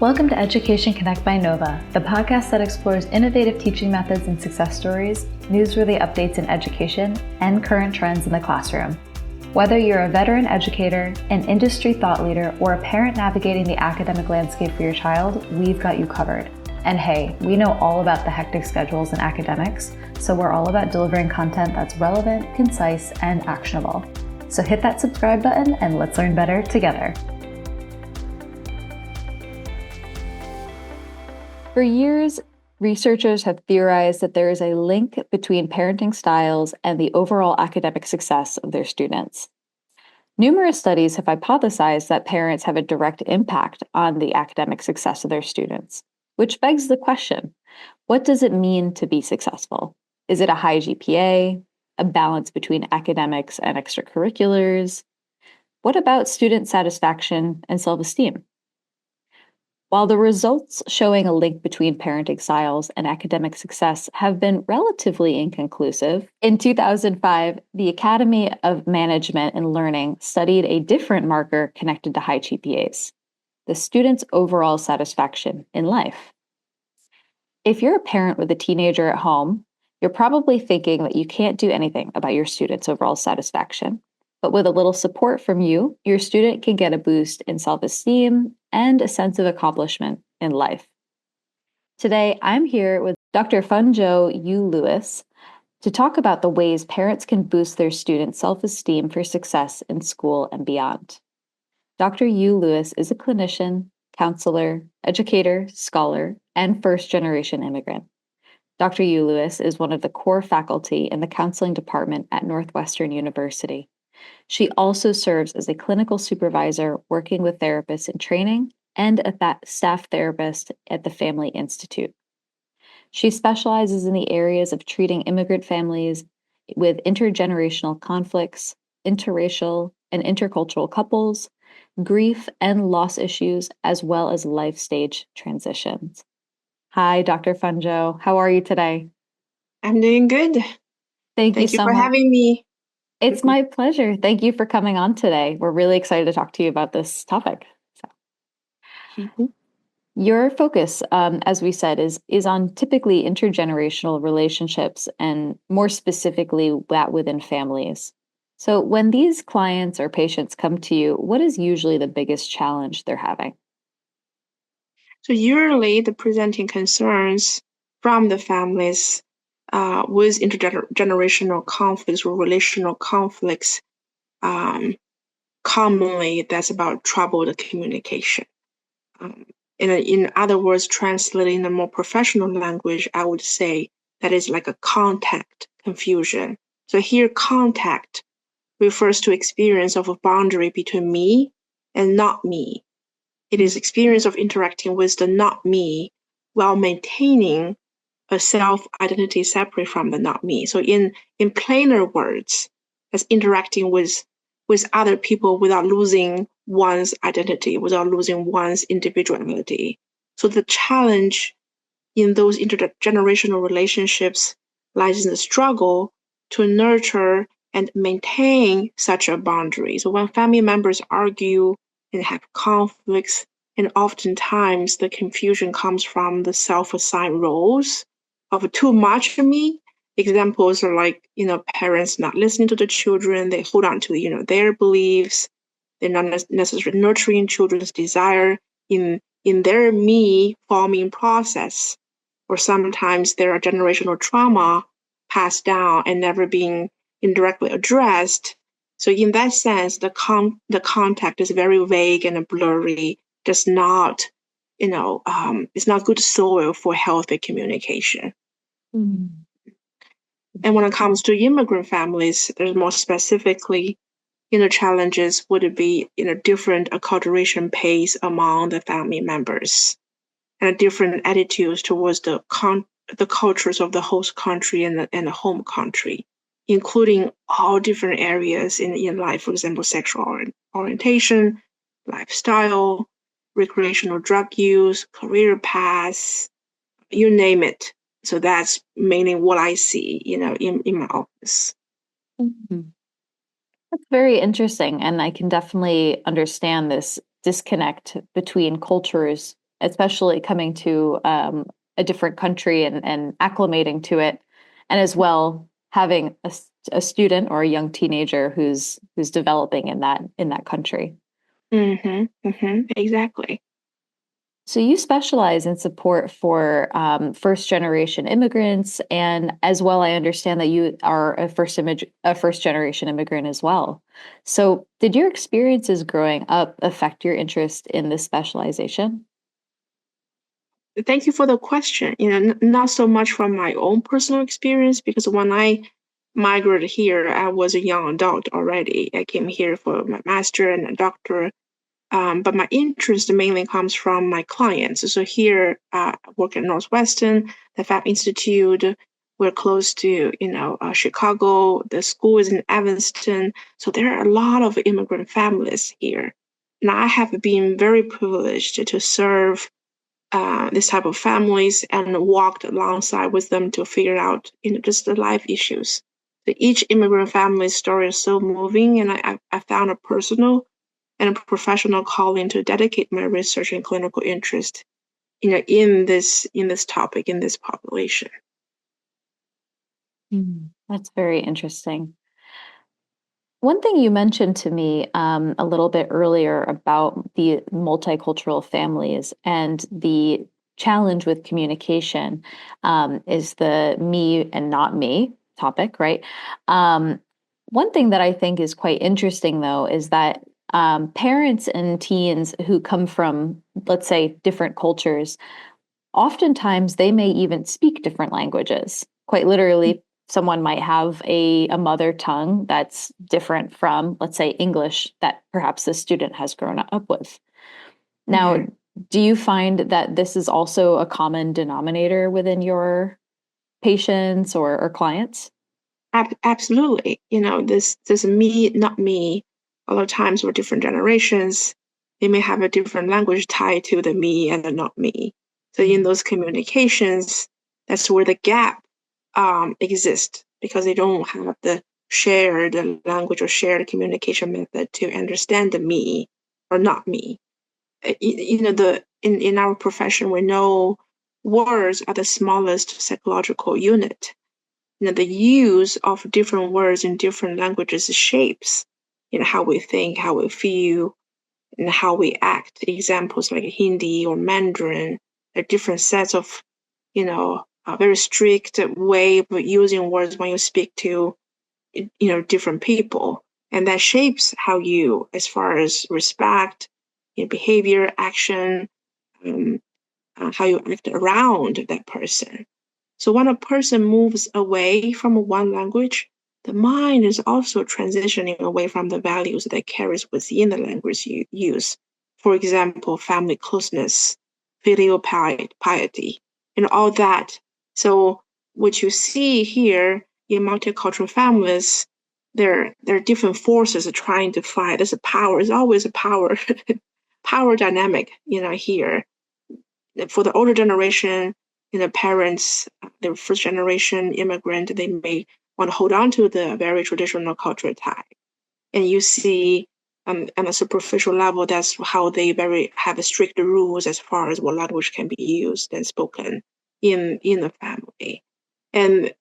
Welcome to Education Connect by Nova, the podcast that explores innovative teaching methods and success stories, newsworthy updates in education, and current trends in the classroom. Whether you're a veteran educator, an industry thought leader, or a parent navigating the academic landscape for your child, we've got you covered. And hey, we know all about the hectic schedules in academics, so we're all about delivering content that's relevant, concise, and actionable. So hit that subscribe button and let's learn better together. For years, researchers have theorized that there is a link between parenting styles and the overall academic success of their students. Numerous studies have hypothesized that parents have a direct impact on the academic success of their students, which begs the question, what does it mean to be successful? Is it a high GPA, a balance between academics and extracurriculars? What about student satisfaction and self-esteem? While the results showing a link between parenting styles and academic success have been relatively inconclusive, in 2005, the Academy of Management and Learning studied a different marker connected to high GPAs, the student's overall satisfaction in life. If you're a parent with a teenager at home, you're probably thinking that you can't do anything about your student's overall satisfaction. But with a little support from you, your student can get a boost in self-esteem and a sense of accomplishment in life. Today, I'm here with Dr. Fangzhou Yu-Lewis to talk about the ways parents can boost their students' self-esteem for success in school and beyond. Dr. Yu-Lewis is a clinician, counselor, educator, scholar, and first-generation immigrant. Dr. Yu-Lewis is one of the core faculty in the counseling department at Northwestern University. She also serves as a clinical supervisor working with therapists in training and a staff therapist at the Family Institute. She specializes in the areas of treating immigrant families with intergenerational conflicts, interracial and intercultural couples, grief and loss issues, as well as life stage transitions. Hi, Dr. Fangzhou. How are you today? I'm doing good. Thank you so for much. having me. It's my pleasure. Thank you for coming on today. We're really excited to talk to you about this topic. Your focus, as we said, is on typically intergenerational relationships and more specifically that within families. So when these clients or patients come to you, what is usually the biggest challenge they're having? So usually the presenting concerns from the families with intergenerational conflicts or relational conflicts, commonly that's about troubled communication. In other words, translating in a more professional language, I would say that is like a contact confusion. So here, contact refers to experience of a boundary between me and not me. It is experience of interacting with the not me while maintaining a self-identity separate from the not me. So in plainer words, as interacting with other people without losing one's identity, without losing one's individuality. So the challenge in those intergenerational relationships lies in the struggle to nurture and maintain such a boundary. So when family members argue and have conflicts, and oftentimes the confusion comes from the self-assigned roles of too much of me. Examples are like, parents not listening to the children, they hold on to, their beliefs. They're not necessarily nurturing children's desire in their me forming process. Or sometimes there are generational trauma passed down and never being indirectly addressed. So in that sense, the contact is very vague and blurry, does not, it's not good soil for healthy communication. Mm-hmm. And when it comes to immigrant families, there's more specifically, challenges would be, different acculturation pace among the family members and different attitudes towards the cultures of the host country and the home country, including all different areas in life, for example, sexual orientation, lifestyle, recreational drug use, career paths, you name it. So that's mainly what I see, in my office. Mm-hmm. That's very interesting. And I can definitely understand this disconnect between cultures especially coming to a different country and acclimating to it, and as well having a student or a young teenager who's developing in that country. Exactly. So you specialize in support for first generation immigrants, and as well, I understand that you are a first generation immigrant as well. So did your experiences growing up affect your interest in this specialization? Thank you for the question. Not so much from my own personal experience, because when I migrated here, I was a young adult already. I came here for my master and a doctor. But my interest mainly comes from my clients. So here, I work at Northwestern, the Fab Institute. We're close to, Chicago. The school is in Evanston. So there are a lot of immigrant families here. And I have been very privileged to serve this type of families and walked alongside with them to figure out, just the life issues. So each immigrant family's story is so moving, and I found a personal and a professional calling to dedicate my research and clinical interest, in this topic, in this population. That's very interesting. One thing you mentioned to me a little bit earlier about the multicultural families and the challenge with communication is the me and not me topic, right? One thing that I think is quite interesting, though, is that parents and teens who come from, let's say, different cultures, oftentimes they may even speak different languages. Quite literally, someone might have a mother tongue that's different from, let's say, English that perhaps the student has grown up with. Now, do you find that this is also a common denominator within your patients or clients? Absolutely. This me, not me. A lot of times for different generations, they may have a different language tied to the me and the not me. So in those communications, that's where the gap exists, because they don't have the shared language or shared communication method to understand the me or not me. In our profession, we know words are the smallest psychological unit. The use of different words in different languages shapes, how we think, how we feel, and how we act. Examples like Hindi or Mandarin are different sets of, a very strict way of using words when you speak to, different people. And that shapes how you, as far as respect, behavior, action, um, how you act around that person. So when a person moves away from one language, the mind is also transitioning away from the values that it carries within the language you use. For example, family closeness, filial piety, and all that. So what you see here in multicultural families, there are different forces trying to fight. There's a power. There's always a power, power dynamic, here. For the older generation, parents, the first generation immigrant, they may want to hold on to the very traditional cultural tie. And you see, on a superficial level, that's how they have strict rules as far as what language can be used and spoken in the family. And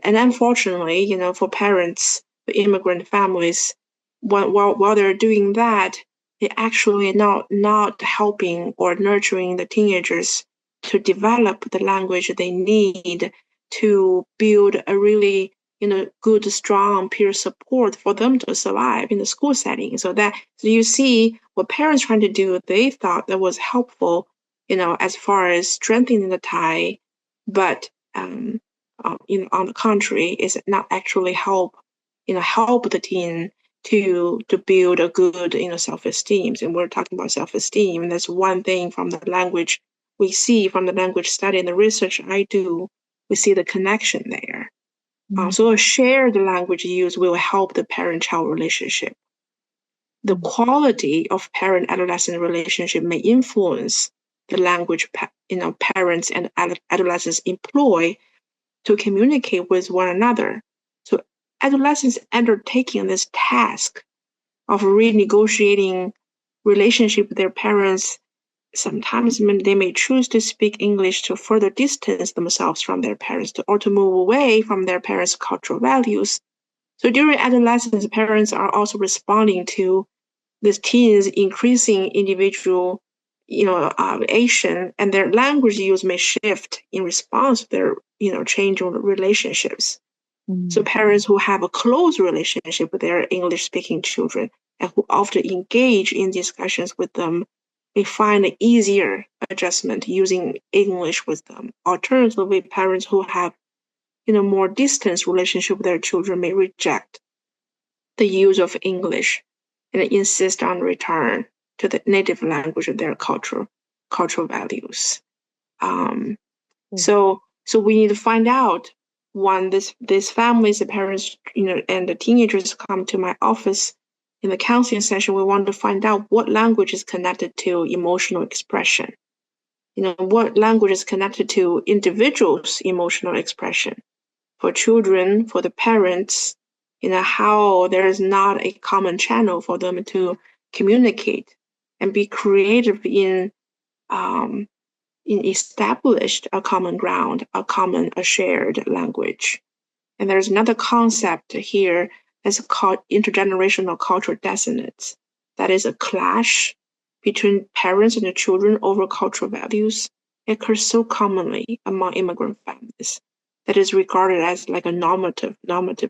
unfortunately, for parents, for immigrant families, while they're doing that, they're actually not helping or nurturing the teenagers to develop the language they need to build a really good, strong peer support for them to survive in the school setting. So you see what parents trying to do, they thought that was helpful, as far as strengthening the tie, but on the contrary, is not actually help the teen to build a good self-esteem. And we're talking about self-esteem. That's one thing from the language we see, from the language study and the research I do. We see the connection there. So a shared language use will help the parent-child relationship. The quality of parent-adolescent relationship may influence the language parents and adolescents employ to communicate with one another. So adolescents undertaking this task of renegotiating relationship with their parents sometimes they may choose to speak English to further distance themselves from their parents or to move away from their parents' cultural values. So during adolescence, parents are also responding to these teens' increasing individual, Asian, and their language use may shift in response to their, changing relationships. So parents who have a close relationship with their English-speaking children and who often engage in discussions with them may find an easier adjustment using English with them. Alternatively, parents who have, more distance relationship with their children may reject the use of English and insist on return to the native language of their cultural values. So we need to find out when these families, the parents, and the teenagers come to my office in the counseling session. We want to find out what language is connected to emotional expression. What language is connected to individuals' emotional expression. For children, for the parents, how there is not a common channel for them to communicate and be creative in established a common ground, a shared language. And there's another concept here that's called intergenerational cultural dissonance. That is a clash between parents and the children over cultural values. It occurs so commonly among immigrant families that is regarded as like a normative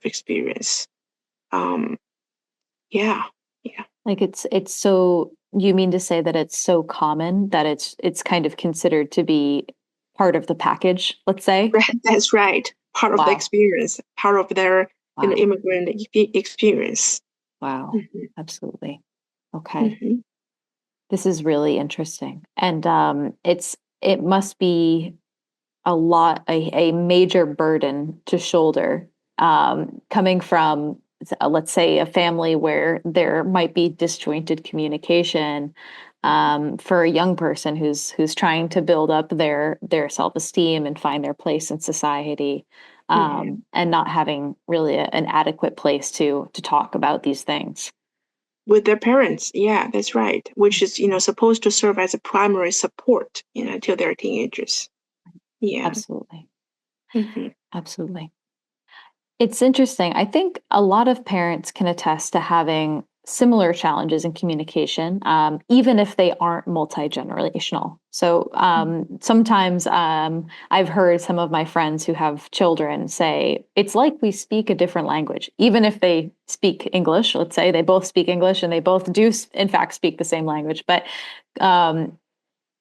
experience. Yeah. Like it's so, you mean to say that it's so common that it's kind of considered to be part of the package, let's say? That's right. Part of the Wow. experience, part of their Wow. immigrant experience. Wow. Mhm. Absolutely. Okay. Mhm. This is really interesting. And it must be a major burden to shoulder, coming from, let's say, a family where there might be disjointed communication, for a young person who's trying to build up their self-esteem and find their place in society, Yeah. and not having really an adequate place to talk about these things. With their parents, yeah, that's right. Which is, supposed to serve as a primary support, to their teenagers. Yeah. Absolutely. Mhm. Absolutely. It's interesting. I think a lot of parents can attest to having similar challenges in communication, even if they aren't multi-generational. So sometimes I've heard some of my friends who have children say it's like we speak a different language, even if they speak English. Let's say they both speak English and they both do, in fact, speak the same language, but um,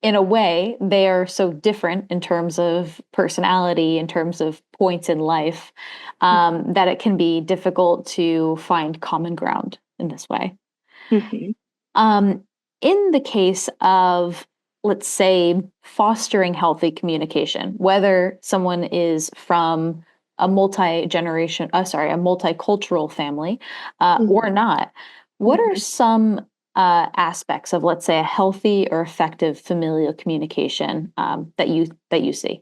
in a way, they are so different in terms of personality, in terms of points in life, that it can be difficult to find common ground in this way. Mhm. Um, in the case of, let's say, fostering healthy communication, whether someone is from a a multicultural family, or Mhm. not, what are Mhm. some aspects of, let's say, a healthy or effective familial communication, that you see?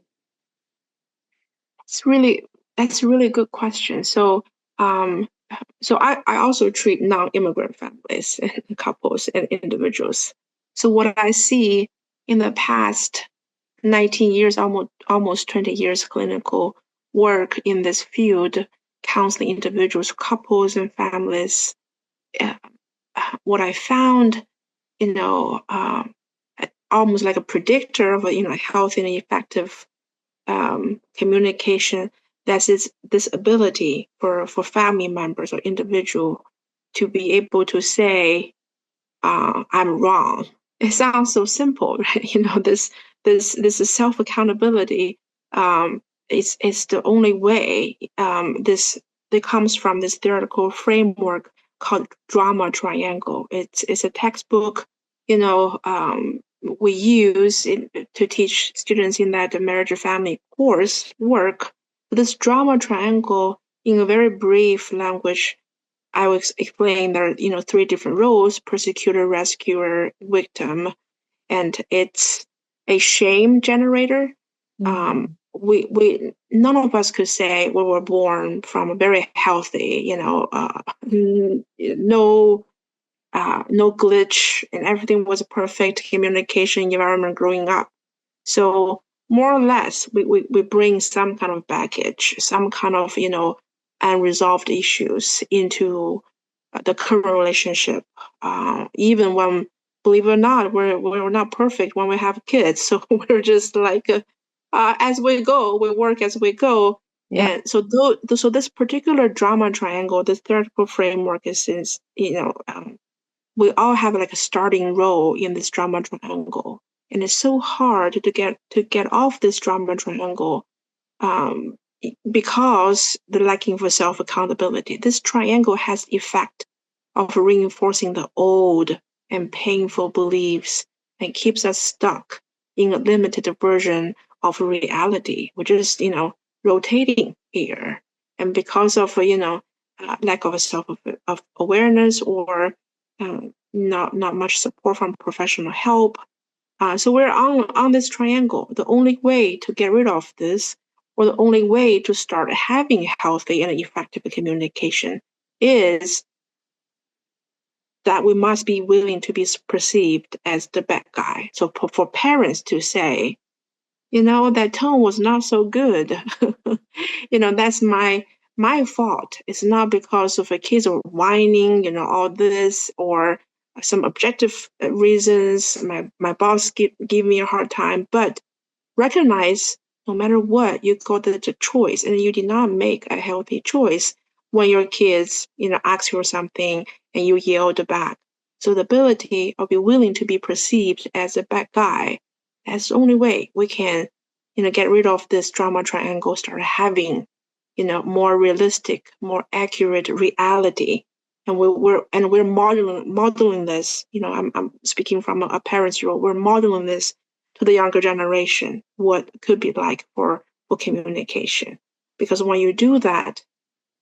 It's really that's a really good question. Um, so I also treat non-immigrant families and couples and individuals. So what I see in the past 19 years, almost 20 years clinical work in this field, counseling individuals, couples, and families. Uh, what I found, you know, um, almost like a predictor of a healthy and effective communication. That's this ability for family members or individual to be able to say, "I'm wrong." It sounds so simple, right? This is self accountability. It's the only way. It comes from this theoretical framework called drama triangle. It's a textbook, we use to teach students in that marriage and family course work. This drama triangle, in a very brief language, I will explain there are, three different roles: persecutor, rescuer, victim, and it's a shame generator. We none of us could say we were born from a very healthy, no no glitch, and everything was a perfect communication environment growing up. So more or less, we bring some kind of baggage, some kind of, unresolved issues into the current relationship. Even when, believe it or not, we're not perfect when we have kids. So we're just like, as we go, we work as we go. Yeah. And so, so this particular drama triangle, this theoretical framework is we all have like a starting role in this drama triangle, and it's so hard to get off this drama triangle, um, because the lacking for self accountability. This triangle has the effect of reinforcing the old and painful beliefs and keeps us stuck in a limited version of reality, which is rotating here, and because of lack of self of awareness, or not much support from professional help. So we're on this triangle. The only way to get rid of this, or the only way to start having healthy and effective communication, is that we must be willing to be perceived as the bad guy. So for parents to say, that tone was not so good. That's my fault. It's not because of the kids are whining, all this, or some objective reasons. My boss give me a hard time, but recognize no matter what, you got the choice, and you did not make a healthy choice when your kids, ask you something and you yelled back. So the ability of being willing to be perceived as a bad guy, that's the only way we can, get rid of this drama triangle, start having, more realistic, more accurate reality. And we're modeling this. I'm speaking from a parent's role. We're modeling this to the younger generation what could be like for communication. Because when you do that,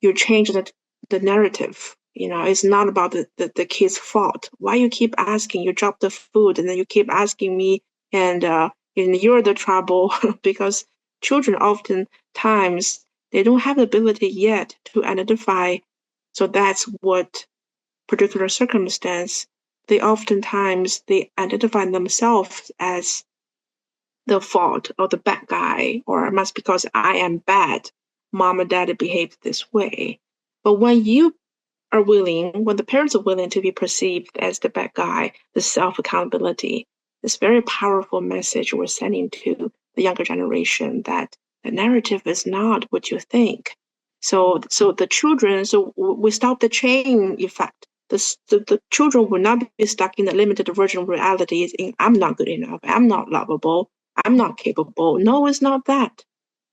you change the narrative. It's not about the kid's fault. Why you keep asking? You drop the food and then you keep asking me, and you're the trouble. Because children oftentimes they don't have the ability yet to identify. So that's what particular circumstance, they oftentimes they identify themselves as the fault or the bad guy, or it must because I am bad. Mom and dad behave this way. But when when the parents are willing to be perceived as the bad guy, the self accountability, this very powerful message we're sending to the younger generation that the narrative is not what you think. So the children, so we stop the chain effect. The children will not be stuck in the limited version of reality. In I'm not good enough. I'm not lovable. I'm not capable. No, it's not that.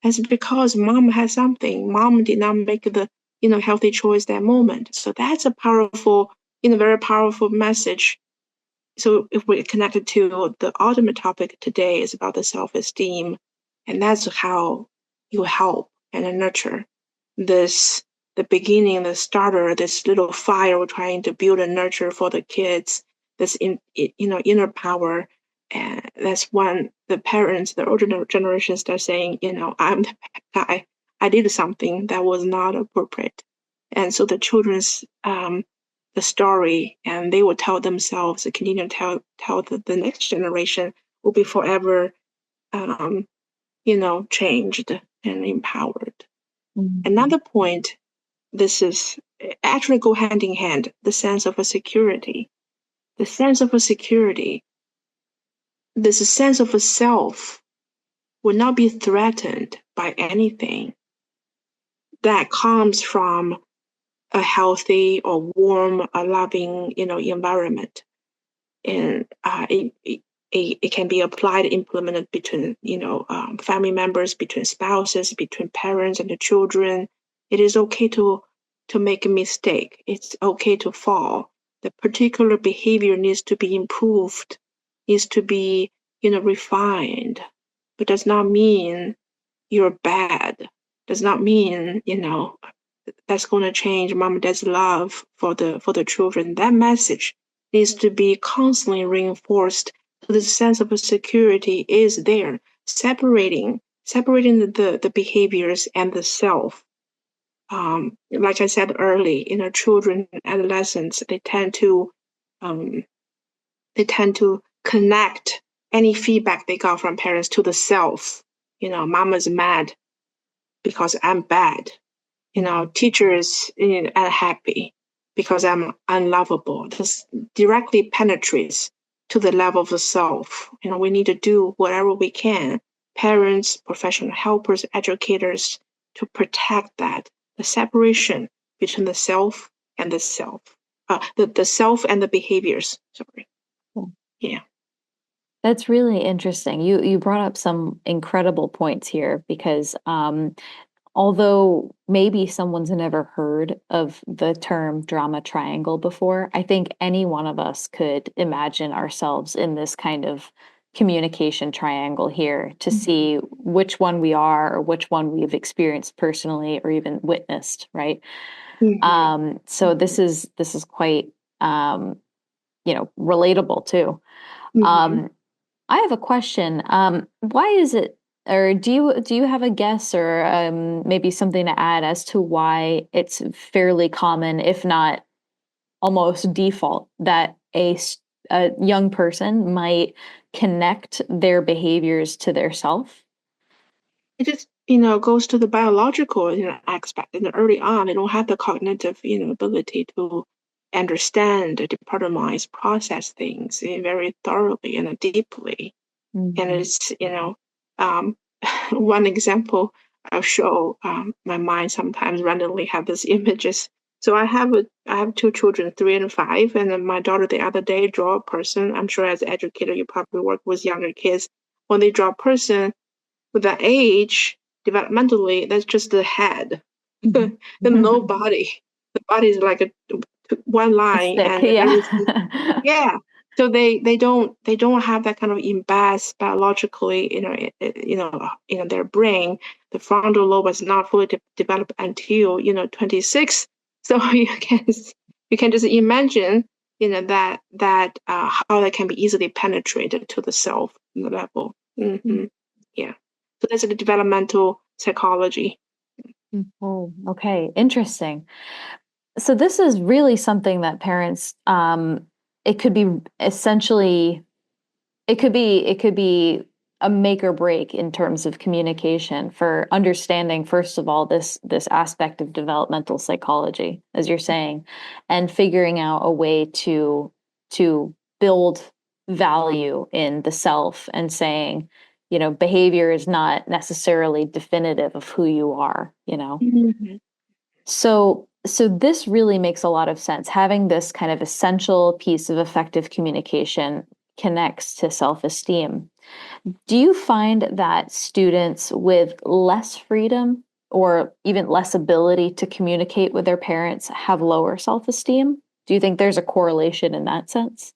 It's because mom has something. Mom did not make the healthy choice that moment. So that's a powerful, very powerful message. So if we're connected to the ultimate topic today is about the self-esteem, and that's how you help and nurture this, the beginning, the starter, this little fire we're trying to build and nurture for the kids, this inner power. And that's when the parents, the older generation start saying, I'm the bad guy. I did something that was not appropriate. And so the children's the story, and they will tell themselves, continue to tell the next generation, will be forever changed and empowered. Mhm. Another point, this is actually go hand in hand, the sense of a security. The sense of a security, this sense of a self will not be threatened by anything that comes from a healthy or warm, a loving, environment. And it can be applied, implemented between, family members, between spouses, between parents and the children. It is okay to make a mistake. It's okay to fall. The particular behavior needs to be improved, needs to be, refined, but does not mean you're bad. Does not mean, that's going to change mom and dad's love for the children. That message needs to be constantly reinforced. So the sense of security is there, separating the behaviors and the self. Like I said early, children, adolescents, they tend to they tend to connect any feedback they got from parents to the self. Mama's mad because I'm bad. Teachers are happy because I'm unlovable. This directly penetrates to the level of the self. We need to do whatever we can, parents, professional helpers, educators, to protect that, the separation between the self and the self, the self and the behaviors. Sorry. Yeah. That's really interesting. You brought up some incredible points here because although maybe someone's never heard of the term drama triangle before, I think any one of us could imagine ourselves in this kind of communication triangle here to see which one we are or which one we've experienced personally or even witnessed, right? So this is quite relatable too. I have a question. Why is it, or do you have a guess or maybe something to add as to why it's fairly common, if not almost default, that a young person might connect their behaviors to their self? It just, goes to the biological, aspect. And early on, they don't have the cognitive, ability to understand, departmentalize, process things very thoroughly and deeply. And it's, um, one example I'll show, my mind sometimes randomly have these images. So I have two children, 3 and 5, and then my daughter the other day draw a person. I'm sure as an educator, you probably work with younger kids. When they draw a person with that age, developmentally, that's just the head, the no body. The body is like one A line, stick, and everything. yeah. Yeah. So they don't have that kind of imbalance biologically, in their brain. The frontal lobe is not fully developed until 26. So you can just imagine that how that can be easily penetrated to the self level. Yeah. So that's the developmental psychology. Oh, okay. Interesting. So this is really something that parents, it could be essentially, it could be a make or break in terms of communication for understanding, first of all, this aspect of developmental psychology, as you're saying, and figuring out a way to build value in the self and saying, behavior is not necessarily definitive of who you are. Mhm. So this really makes a lot of sense. Having this kind of essential piece of effective communication connects to self-esteem. Do you find that students with less freedom or even less ability to communicate with their parents have lower self-esteem? Do you think there's a correlation in that sense?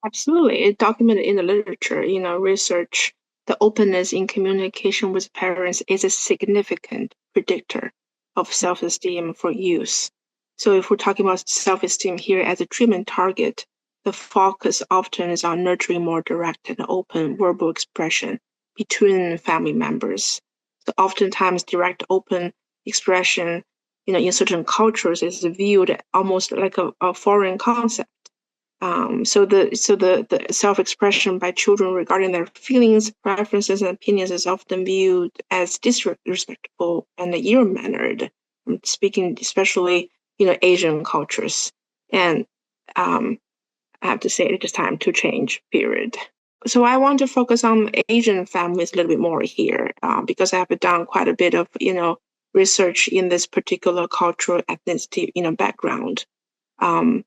Absolutely. It's documented in the literature, research. The openness in communication with parents is a significant predictor of self-esteem for youth. So if we're talking about self-esteem here as a treatment target, the focus often is on nurturing more direct and open verbal expression between family members. So oftentimes direct, open expression, in certain cultures is viewed almost like a foreign concept. So the self-expression by children regarding their feelings, preferences, and opinions is often viewed as disrespectful and ill-mannered. I'm speaking especially, Asian cultures. And I have to say it is time to change, period. So I want to focus on Asian families a little bit more here, because I have done quite a bit of, research in this particular cultural ethnicity, background. um,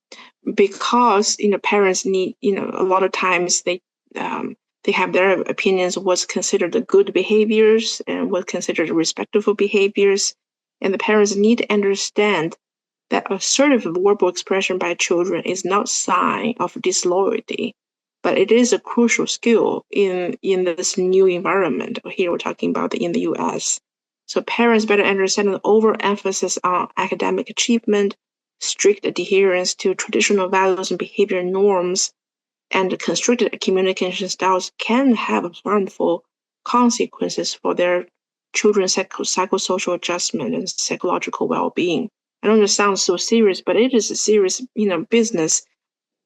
because parents need, a lot of times they have their opinions of what's considered the good behaviors and what's considered respectful behaviors, and the parents need to understand that assertive verbal expression by children is not sign of disloyalty, but it is a crucial skill in this new environment. Here we're talking about in the U.S. So parents better understand the overemphasis on academic achievement, strict adherence to traditional values and behavior norms, and constricted communication styles can have harmful consequences for their children's psychosocial adjustment and psychological well-being. I know it sounds so serious, but it is a serious, business.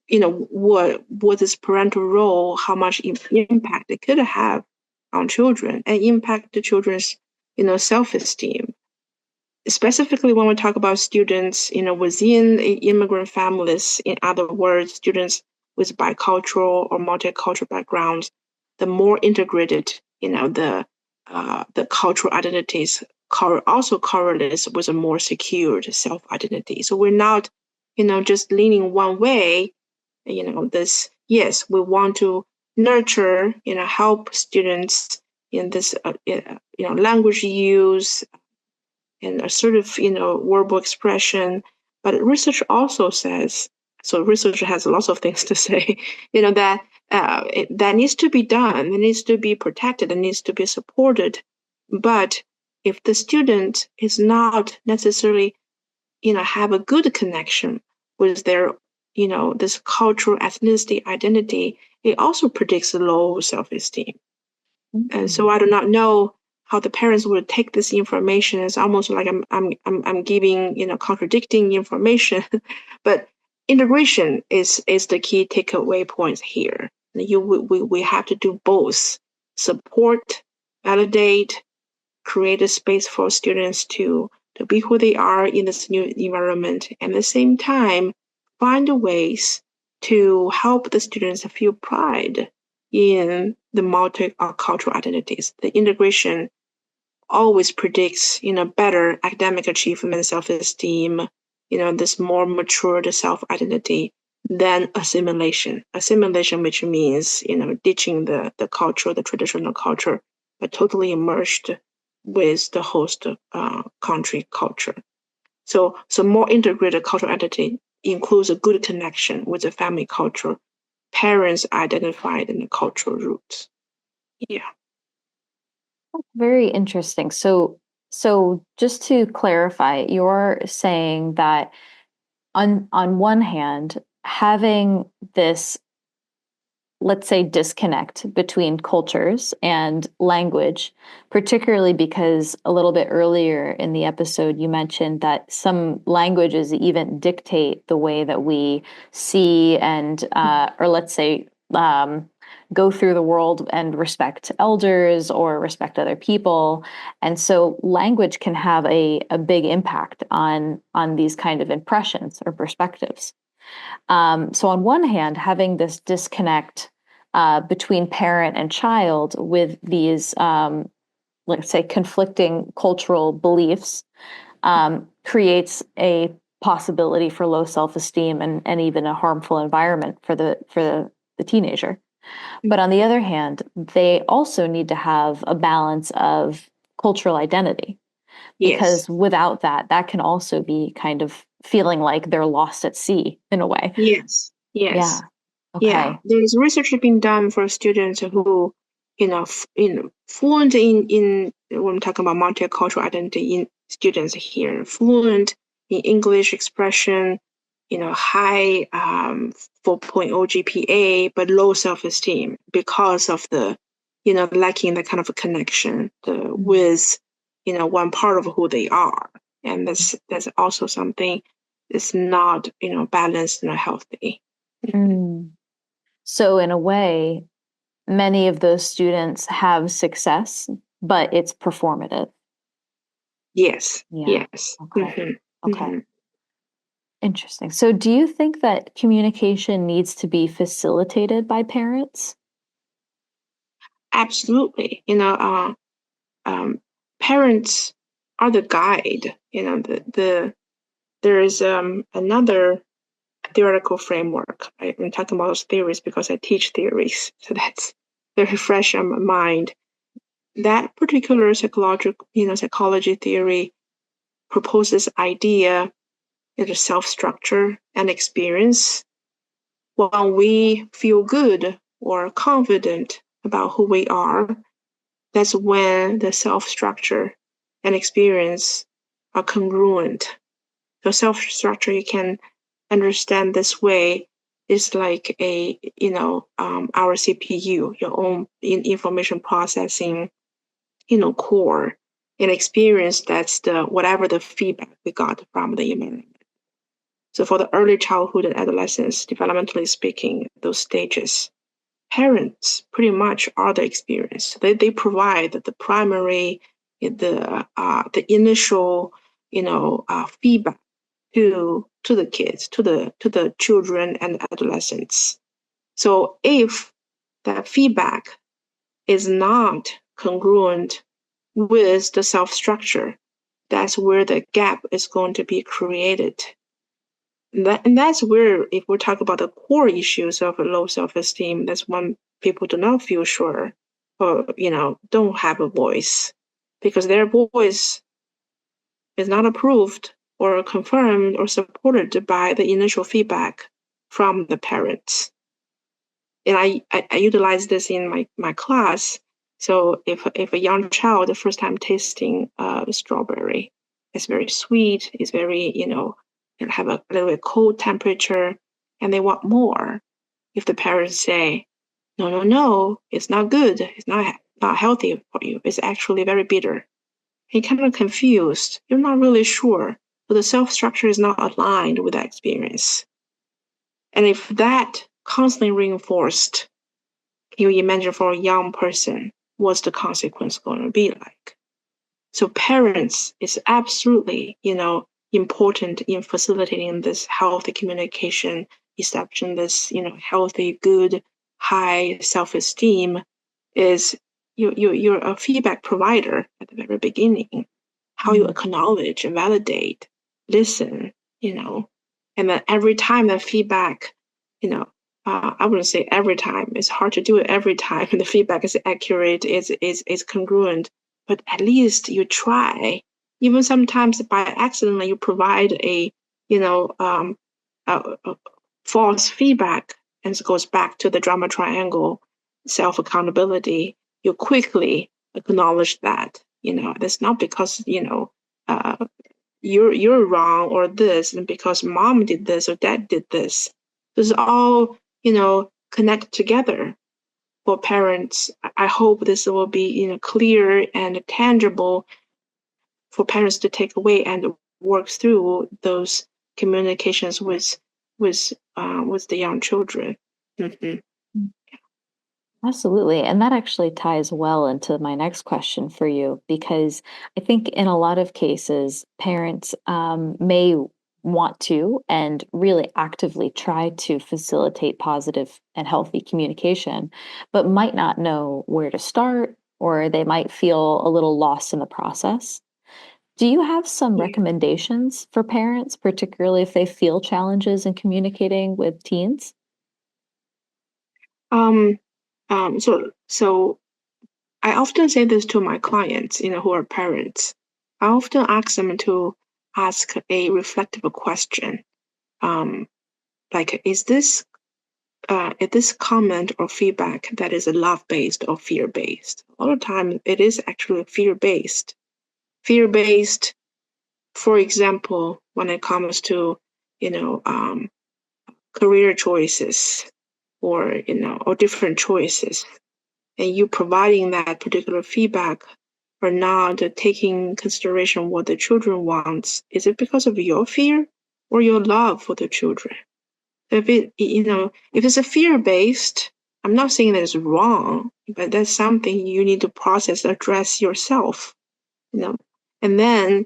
what this parental role, how much impact it could have on children and impact the children's, self-esteem. Specifically, when we talk about students, within immigrant families, in other words, students with bicultural or multicultural backgrounds, the more integrated, the cultural identities also correlates with a more secured self-identity. So we're not, just leaning one way. Yes, we want to nurture, help students in this, language use and assertive, verbal expression. But research also says, so research has lots of things to say, that that needs to be done, it needs to be protected, it needs to be supported. But if the student is not necessarily, have a good connection with their, this cultural ethnicity identity, it also predicts low self-esteem. And so I do not know how the parents would take this information. It's almost like I'm giving, contradicting information. But integration is the key takeaway points here. We have to do both: support, validate, create a space for students to be who they are in this new environment, and at the same time find ways to help the students feel pride in the multicultural identities. The integration always predicts, better academic achievement, self-esteem, this more matured self-identity than assimilation. Assimilation, which means, ditching the culture, the traditional culture, but totally immersed with the host country culture. So more integrated cultural identity includes a good connection with the family culture, parents identified in the cultural roots. Yeah. Very interesting. So just to clarify, you're saying that on one hand, having this, let's say, disconnect between cultures and language, particularly because a little bit earlier in the episode, you mentioned that some languages even dictate the way that we see and, or let's say, go through the world and respect elders or respect other people. And so language can have a big impact on these kind of impressions or perspectives. So on one hand, having this disconnect between parent and child with these, let's say, conflicting cultural beliefs creates a possibility for low self-esteem and even a harmful environment for the teenager. But on the other hand, they also need to have a balance of cultural identity, because Yes. without that, that can also be kind of feeling like they're lost at sea in a way. Yes. Yeah. Yes. Yeah. Okay. There's research being done for students who, fluent in when I'm talking about multicultural identity in students here, fluent in English expression, high 4.0 GPA, but low self-esteem because of the, lacking that kind of a connection with, one part of who they are. And that's also something that's not, balanced and healthy. Mm. So in a way, many of those students have success, but it's performative. Yes. Yeah. Yes. Okay. Okay. Mm-hmm. Interesting. So do you think that communication needs to be facilitated by parents? Absolutely. Um, parents are the guide. There is another theoretical framework. I'm talking about those theories because I teach theories, so that's very fresh on my mind. That particular psychology theory proposes idea of self-structure and experience. When we feel good or confident about who we are, that's when the self-structure and experience are congruent. So self-structure, you can understand this way, is like our CPU, your own information processing, core. And experience, that's the whatever the feedback we got from the environment. So for the early childhood and adolescence, developmentally speaking, those stages, parents pretty much are the experience. They provide the primary, the initial, feedback to the kids, to the children and adolescents. So if that feedback is not congruent with the self structure, that's where the gap is going to be created. And that's where, if we talk about the core issues of low self-esteem, that's when people do not feel sure or, don't have a voice because their voice is not approved or confirmed or supported by the initial feedback from the parents. And I utilize this in my class. So if a young child, the first time tasting strawberry, it's very sweet, it's very, have a little bit cold temperature, and they want more. If the parents say, no, it's not good, it's not healthy for you, it's actually very bitter. You're kind of confused. You're not really sure. So the self structure is not aligned with that experience. And if that constantly reinforced, can you imagine for a young person, what's the consequence going to be like? So parents is absolutely, important in facilitating this healthy communication, establishing this, healthy, good, high self-esteem is you're a feedback provider at the very beginning. How you acknowledge and validate, listen, and then every time that feedback, I wouldn't say every time. It's hard to do it every time. The feedback is accurate, is congruent, but at least you try. Even sometimes by accident, you provide a false feedback, and it goes back to the drama triangle, self accountability. You quickly acknowledge that. That's not because you're wrong or this, and because mom did this or dad did this. This is all connect together for parents. I hope this will be clear and tangible for parents to take away and work through those communications with the young children. Mm-hmm. Absolutely. And that actually ties well into my next question for you, because I think in a lot of cases, parents may want to and really actively try to facilitate positive and healthy communication, but might not know where to start, or they might feel a little lost in the process. Do you have some Yeah. recommendations for parents, particularly if they feel challenges in communicating with teens? Um, so I often say this to my clients, who are parents. I often ask them to ask a reflective question, like, is this comment or feedback that is love-based or fear-based? A lot of times, it is actually fear-based. Fear-based, for example, when it comes to, you know, um, career choices or different choices, and you providing that particular feedback or not taking consideration what the children wants, is it because of your fear or your love for the children? If it's a fear based, I'm not saying that it's wrong, but that's something you need to process, address yourself, you know, and then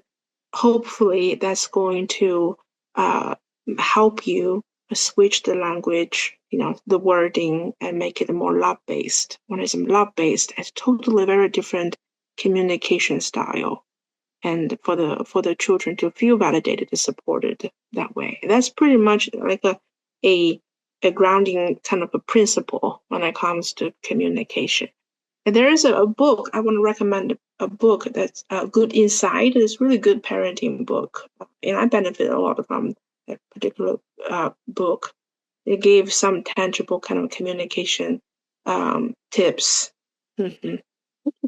hopefully that's going to uh, help you switch the language, the wording, and make it more love based. When it's love based, it's totally very different communication style, and for the children to feel validated and supported that way. That's pretty much like a a grounding kind of a principle when it comes to communication. And there is a book I want to recommend, a book that's Good Inside. It's a really good parenting book, and I benefit a lot from that particular book. It gave some tangible kind of communication tips. Mm-hmm.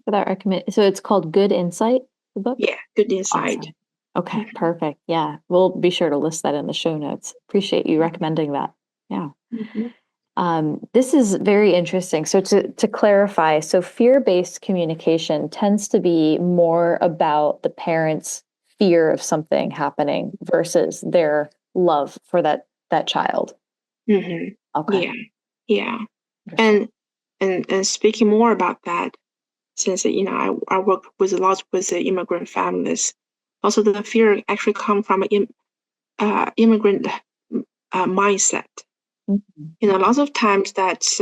For that recommend. So it's called Good Insight, the book? Yeah, Good Inside. Awesome. Okay, Mm-hmm. perfect. Yeah, we'll be sure to list that in the show notes. Appreciate you recommending that. Yeah. Mm-hmm. This is very interesting. So to clarify, so fear-based communication tends to be more about the parents' fear of something happening versus their love for that child. Mm-hmm. Okay. Yeah. Understood. And speaking more about that, since I work with a lot with the immigrant families, also the fear actually come from an immigrant mindset. Mhm. Lots of times that's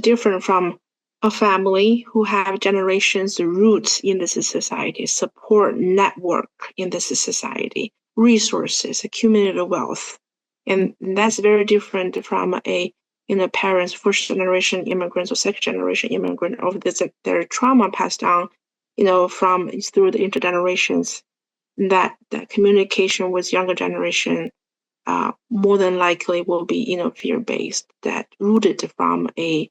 different from a family who have generations roots in this society, support network in this society, resources, accumulated wealth, and that's very different from parents, first generation immigrants or second generation immigrant of this their trauma passed down, from through the intergenerations. That communication with younger generation more than likely will be fear-based, that rooted from a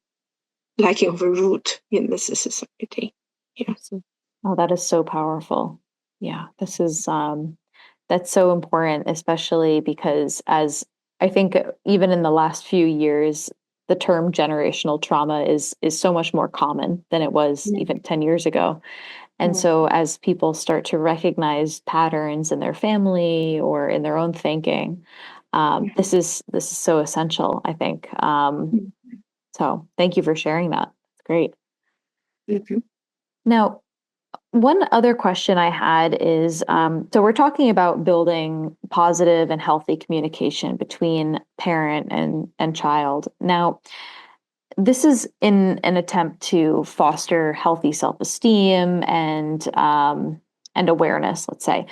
lacking of a root in this society. Yeah. Absolutely. Oh, that is so powerful. Yeah, this is that's so important, especially because as I think even in the last few years, the term generational trauma is so much more common than it was even 10 years ago. And Mm-hmm. so as people start to recognize patterns in their family or in their own thinking, this is so essential, I think. So thank you for sharing that. It's great. Mm-hmm. Now, one other question I had is so we're talking about building positive and healthy communication between parent and child. Now, this is in an attempt to foster healthy self-esteem and awareness, let's say.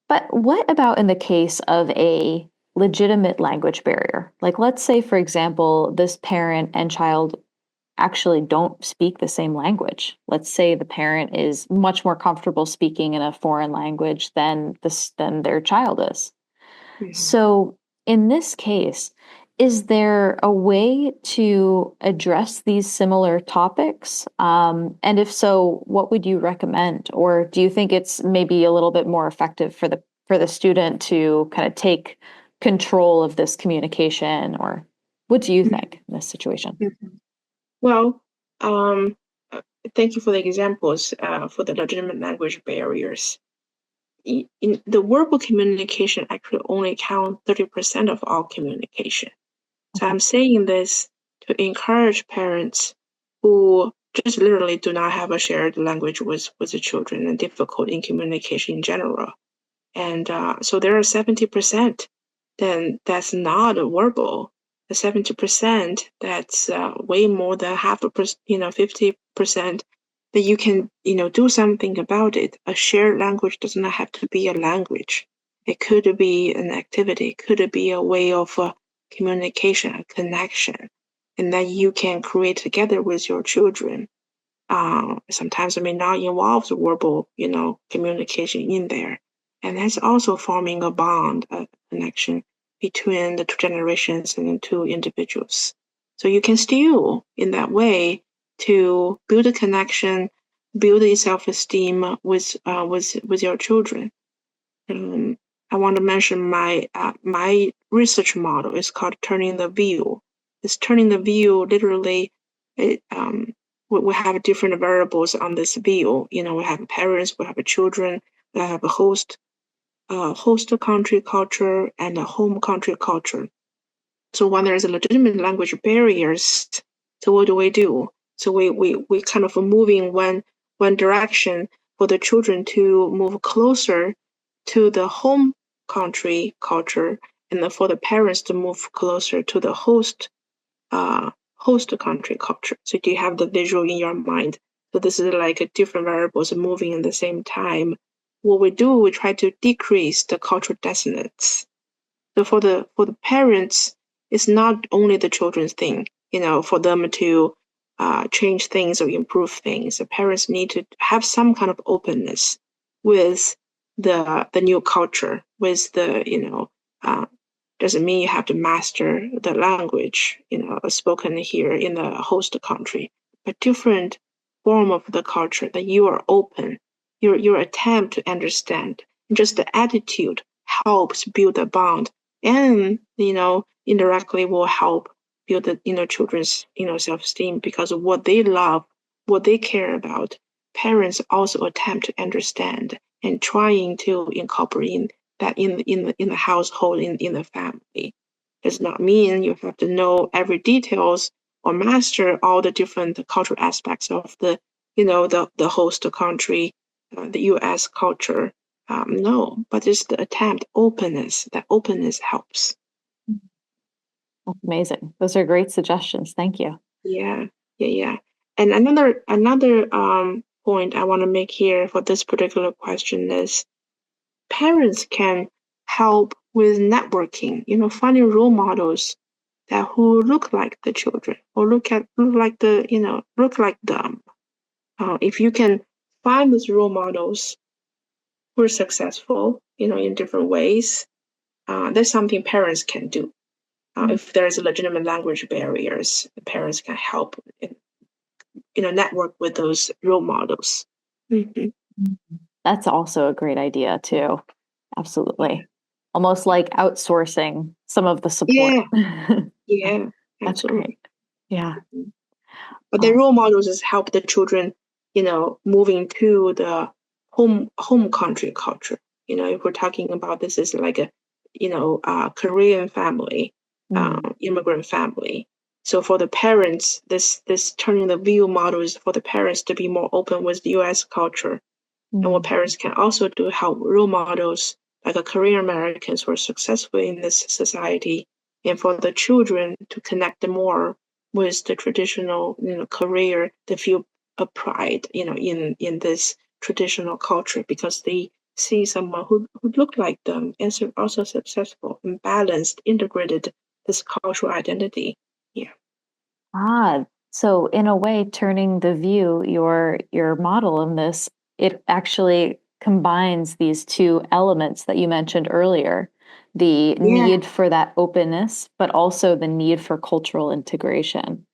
But what about in the case of a legitimate language barrier? Like, let's say, for example, this parent and child actually don't speak the same language. Let's say the parent is much more comfortable speaking in a foreign language than their child is. Mm-hmm. So, in this case, is there a way to address these similar topics? And if so, what would you recommend? Or do you think it's maybe a little bit more effective for the student to kind of take control of this communication? Or what do you think in this situation? Mm-hmm. Well, um, uh, thank you for the examples for the legitimate language barriers. In the verbal communication actually only count 30% of all communication. So Okay. I'm saying this to encourage parents who just literally do not have a shared language with the children and difficult in communication in general. And so there are 70%, then that's not verbal. The 70%, that's way more than half a percent, 50% that you can, do something about it. A shared language does not have to be a language. It could be an activity, it could be a way of communication, a connection, and that you can create together with your children. Sometimes it may not involve the verbal, communication in there. And that's also forming a bond, a connection between the two generations and the two individuals. So you can still, in that way, to build a connection, build a self-esteem with your children. Um, I want to mention my research model is called turning the view. It's turning the view literally. It, we have different variables on this view. We have parents, we have children, we have a host country culture, and a home country culture. So when there is a legitimate language barriers, so what do we do? So we kind of moving one direction for the children to move closer to the home country culture, and then for the parents to move closer to the host country culture. So do you have the visual in your mind? So this is like a different variables moving at the same time. What we do, we try to decrease the cultural dissonance. So for the parents, it's not only the children's thing, for them to change things or improve things. The parents need to have some kind of openness with the new culture, with doesn't mean you have to master the language, spoken here in the host country, but different form of the culture that you are open, your attempt to understand, just the attitude helps build a bond, and indirectly will help build the children's self-esteem, because of what they love, what they care about. Parents also attempt to understand and trying to incorporate that in the household, in the family. Does not mean you have to know every details or master all the different cultural aspects of the host country, the U.S. culture. No, but it's the attempt, openness. That openness helps. That's amazing. Those are great suggestions. Thank you. Yeah. And another point I want to make here for this particular question is parents can help with networking. Finding role models that who look like the children or look like them. If you can find those role models who are successful, in different ways, that's something parents can do. If there's legitimate language barriers, the parents can help network with those role models. Mm-hmm. That's also a great idea too. Absolutely. Almost like outsourcing some of the support. Yeah, That's absolutely. great. Yeah. But the role models is help the children, moving to the home country culture. If we're talking about this is like a Korean family, immigrant family. So for the parents, this turning the view model is for the parents to be more open with the U.S. culture. And what parents can also do help role models like Korean Americans who are successful in this society, and for the children to connect more with the traditional, career, they feel a pride, in this traditional culture because they see someone who look like them and also successful and balanced, integrated this cultural identity. Yeah. So in a way, turning the view, your model in this, it actually combines these two elements that you mentioned earlier, the need for that openness, but also the need for cultural integration.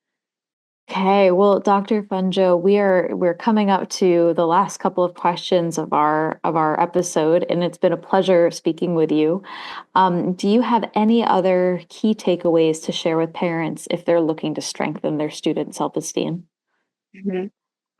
Okay, well, Dr. Fangzhou, we're coming up to the last couple of questions of our episode, and it's been a pleasure speaking with you. Do you have any other key takeaways to share with parents if they're looking to strengthen their student self-esteem? Mm-hmm.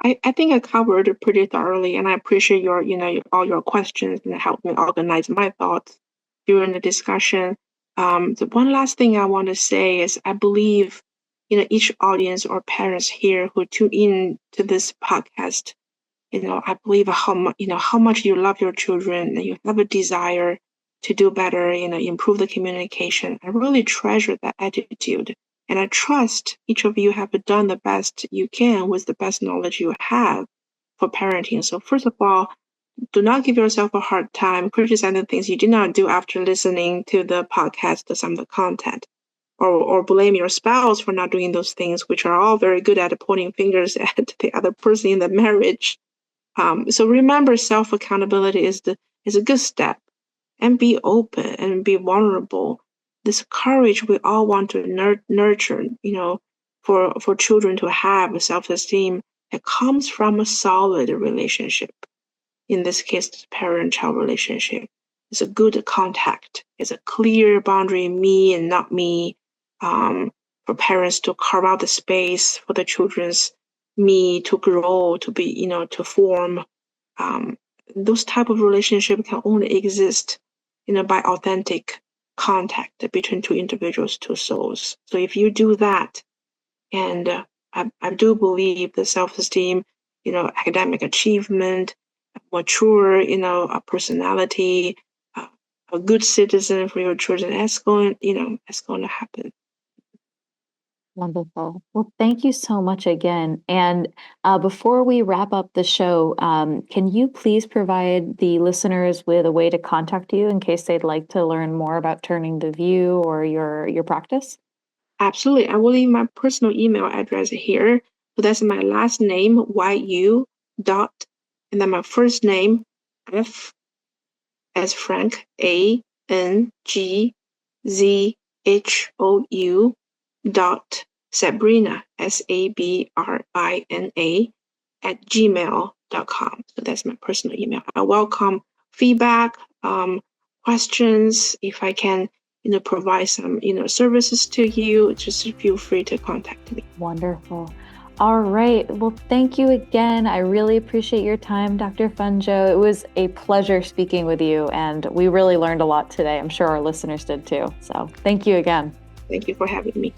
I think I covered it pretty thoroughly, and I appreciate all your questions and helped me organize my thoughts during the discussion. The one last thing I want to say is I believe, each audience or parents here who tune in to this podcast, I believe how much you love your children and you have a desire to do better, improve the communication. I really treasure that attitude. And I trust each of you have done the best you can with the best knowledge you have for parenting. So first of all, do not give yourself a hard time criticizing things you did not do after listening to the podcast or some of the content. Or blame your spouse for not doing those things, which are all very good at pointing fingers at the other person in the marriage. So remember, self-accountability is a good step, and be open and be vulnerable. This courage we all want to nurture, for children to have self-esteem. It comes from a solid relationship. In this case, the parent-child relationship. It's a good contact. It's a clear boundary, me and not me. For parents to carve out the space for the children's me to grow, to be, to form. Those type of relationship can only exist, by authentic contact between two individuals, two souls. So if you do that, and I do believe the self-esteem, academic achievement, mature, a personality, a good citizen for your children, that's going to happen. Wonderful. Well, thank you so much again. And before we wrap up the show, can you please provide the listeners with a way to contact you in case they'd like to learn more about Turning the View or your practice? Absolutely. I will leave my personal email address here. So that's my last name, YU dot, and then my first name, F as Frank, ANGZHOU dot Sabrina, SABRINA, @gmail.com. So that's my personal email. I welcome feedback, questions. If I can, provide some, services to you, just feel free to contact me. Wonderful. All right. Well, thank you again. I really appreciate your time, Dr. Fangzhou. It was a pleasure speaking with you, and we really learned a lot today. I'm sure our listeners did too. So thank you again. Thank you for having me.